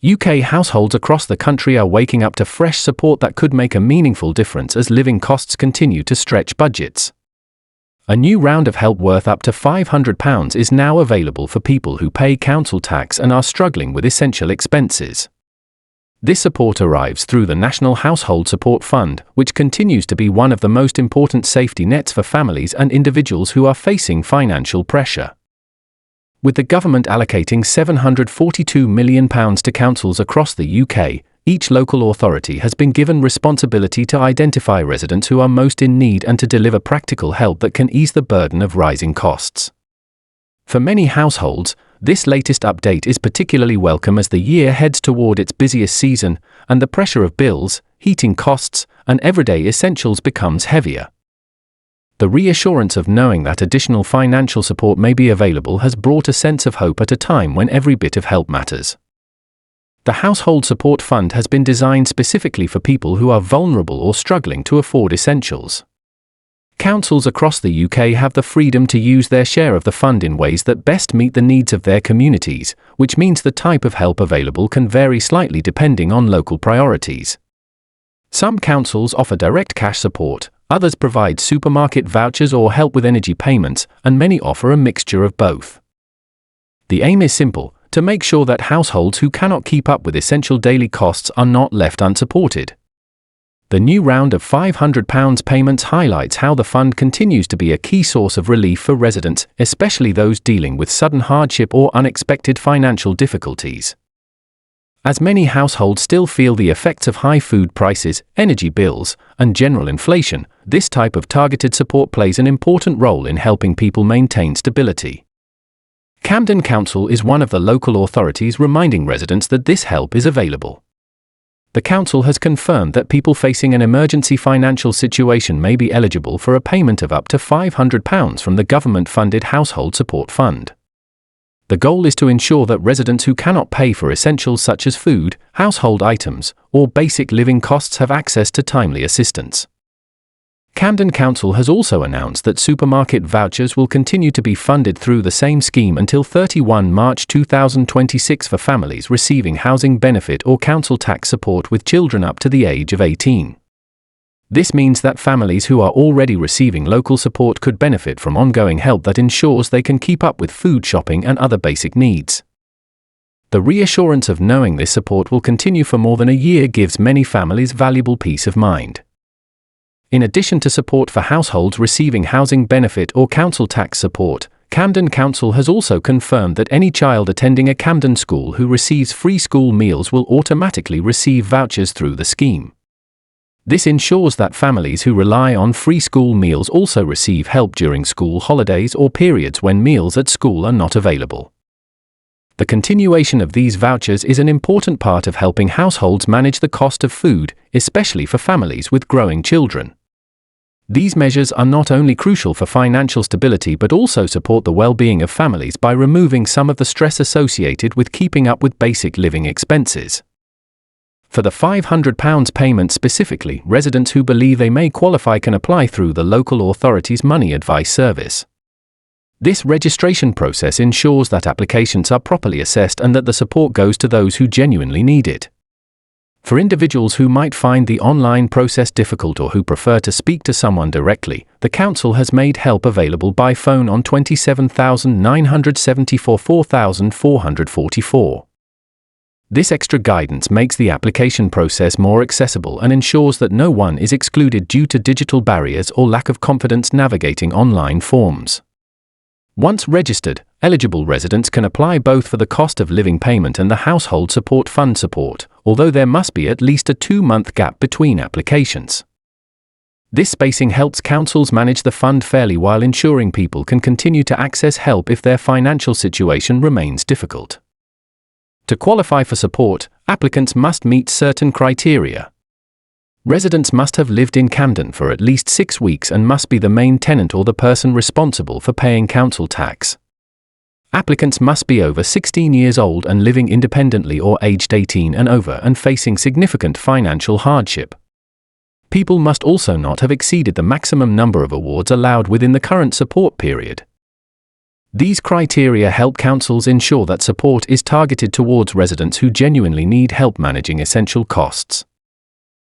UK households across the country are waking up to fresh support that could make a meaningful difference as living costs continue to stretch budgets. A new round of help worth up to £500 is now available for people who pay council tax and are struggling with essential expenses. This support arrives through the National Household Support Fund, which continues to be one of the most important safety nets for families and individuals who are facing financial pressure. With the government allocating £742 million to councils across the UK, each local authority has been given responsibility to identify residents who are most in need and to deliver practical help that can ease the burden of rising costs. For many households, this latest update is particularly welcome as the year heads toward its busiest season, and the pressure of bills, heating costs, and everyday essentials becomes heavier. The reassurance of knowing that additional financial support may be available has brought a sense of hope at a time when every bit of help matters. The Household Support Fund has been designed specifically for people who are vulnerable or struggling to afford essentials. Councils across the UK have the freedom to use their share of the fund in ways that best meet the needs of their communities, which means the type of help available can vary slightly depending on local priorities. Some councils offer direct cash support, others provide supermarket vouchers or help with energy payments, and many offer a mixture of both. The aim is simple: to make sure that households who cannot keep up with essential daily costs are not left unsupported. The new round of £500 payments highlights how the fund continues to be a key source of relief for residents, especially those dealing with sudden hardship or unexpected financial difficulties. As many households still feel the effects of high food prices, energy bills, and general inflation, this type of targeted support plays an important role in helping people maintain stability. Camden Council is one of the local authorities reminding residents that this help is available. The council has confirmed that people facing an emergency financial situation may be eligible for a payment of up to £500 from the government-funded Household Support Fund. The goal is to ensure that residents who cannot pay for essentials such as food, household items, or basic living costs have access to timely assistance. Camden Council has also announced that supermarket vouchers will continue to be funded through the same scheme until 31 March 2026 for families receiving housing benefit or council tax support with children up to the age of 18. This means that families who are already receiving local support could benefit from ongoing help that ensures they can keep up with food shopping and other basic needs. The reassurance of knowing this support will continue for more than a year gives many families valuable peace of mind. In addition to support for households receiving housing benefit or council tax support, Camden Council has also confirmed that any child attending a Camden school who receives free school meals will automatically receive vouchers through the scheme. This ensures that families who rely on free school meals also receive help during school holidays or periods when meals at school are not available. The continuation of these vouchers is an important part of helping households manage the cost of food, especially for families with growing children. These measures are not only crucial for financial stability but also support the well-being of families by removing some of the stress associated with keeping up with basic living expenses. For the £500 payment specifically, residents who believe they may qualify can apply through the local authority's Money Advice Service. This registration process ensures that applications are properly assessed and that the support goes to those who genuinely need it. For individuals who might find the online process difficult or who prefer to speak to someone directly, the Council has made help available by phone on 27,974 4444. This extra guidance makes the application process more accessible and ensures that no one is excluded due to digital barriers or lack of confidence navigating online forms. Once registered, eligible residents can apply both for the cost of living payment and the Household Support Fund support, although there must be at least a 2-month gap between applications. This spacing helps councils manage the fund fairly while ensuring people can continue to access help if their financial situation remains difficult. To qualify for support, applicants must meet certain criteria. Residents must have lived in Camden for at least 6 weeks and must be the main tenant or the person responsible for paying council tax. Applicants must be over 16 years old and living independently or aged 18 and over and facing significant financial hardship. People must also not have exceeded the maximum number of awards allowed within the current support period. These criteria help councils ensure that support is targeted towards residents who genuinely need help managing essential costs.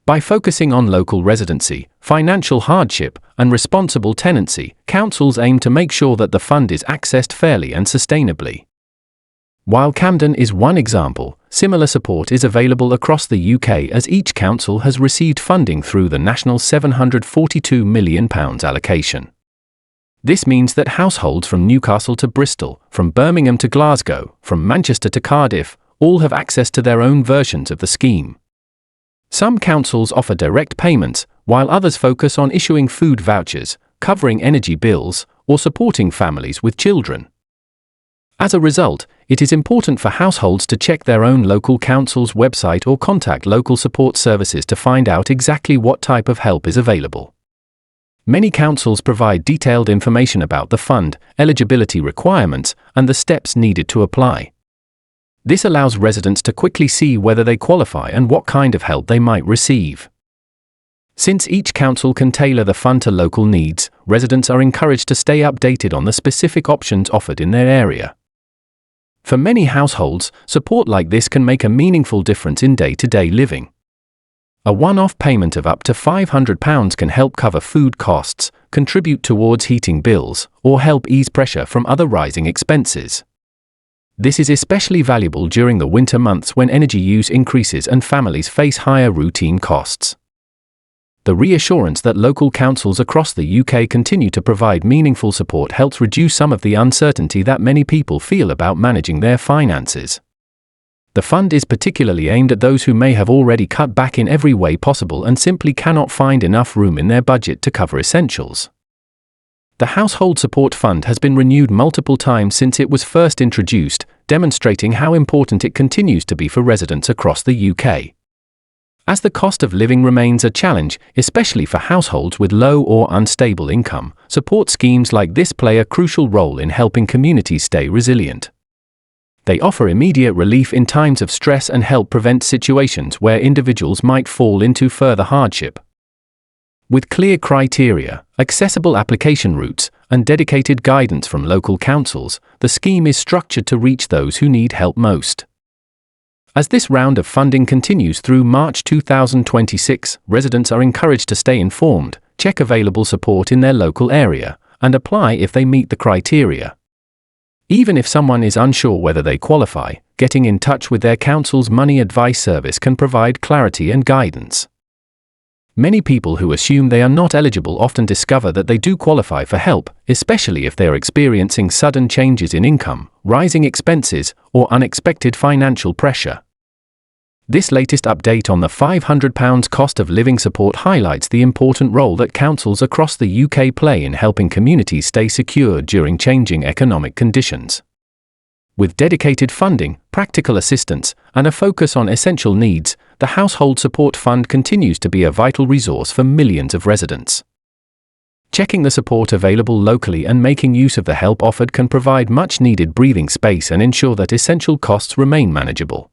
By focusing on local residency, financial hardship, and responsible tenancy, councils aim to make sure that the fund is accessed fairly and sustainably. While Camden is one example, similar support is available across the UK as each council has received funding through the national £742 million allocation. This means that households from Newcastle to Bristol, from Birmingham to Glasgow, from Manchester to Cardiff, all have access to their own versions of the scheme. Some councils offer direct payments, while others focus on issuing food vouchers, covering energy bills, or supporting families with children. As a result, it is important for households to check their own local council's website or contact local support services to find out exactly what type of help is available. Many councils provide detailed information about the fund, eligibility requirements, and the steps needed to apply. This allows residents to quickly see whether they qualify and what kind of help they might receive. Since each council can tailor the fund to local needs, residents are encouraged to stay updated on the specific options offered in their area. For many households, support like this can make a meaningful difference in day-to-day living. A one-off payment of up to £500 can help cover food costs, contribute towards heating bills, or help ease pressure from other rising expenses. This is especially valuable during the winter months when energy use increases and families face higher routine costs. The reassurance that local councils across the UK continue to provide meaningful support helps reduce some of the uncertainty that many people feel about managing their finances. The fund is particularly aimed at those who may have already cut back in every way possible and simply cannot find enough room in their budget to cover essentials. The Household Support Fund has been renewed multiple times since it was first introduced, demonstrating how important it continues to be for residents across the UK. As the cost of living remains a challenge, especially for households with low or unstable income, support schemes like this play a crucial role in helping communities stay resilient. They offer immediate relief in times of stress and help prevent situations where individuals might fall into further hardship. With clear criteria, accessible application routes, and dedicated guidance from local councils, the scheme is structured to reach those who need help most. As this round of funding continues through March 2026, residents are encouraged to stay informed, check available support in their local area, and apply if they meet the criteria. Even if someone is unsure whether they qualify, getting in touch with their council's money advice service can provide clarity and guidance. Many people who assume they are not eligible often discover that they do qualify for help, especially if they are experiencing sudden changes in income, rising expenses, or unexpected financial pressure. This latest update on the £500 cost of living support highlights the important role that councils across the UK play in helping communities stay secure during changing economic conditions. With dedicated funding, practical assistance, and a focus on essential needs, the Household Support Fund continues to be a vital resource for millions of residents. Checking the support available locally and making use of the help offered can provide much-needed breathing space and ensure that essential costs remain manageable.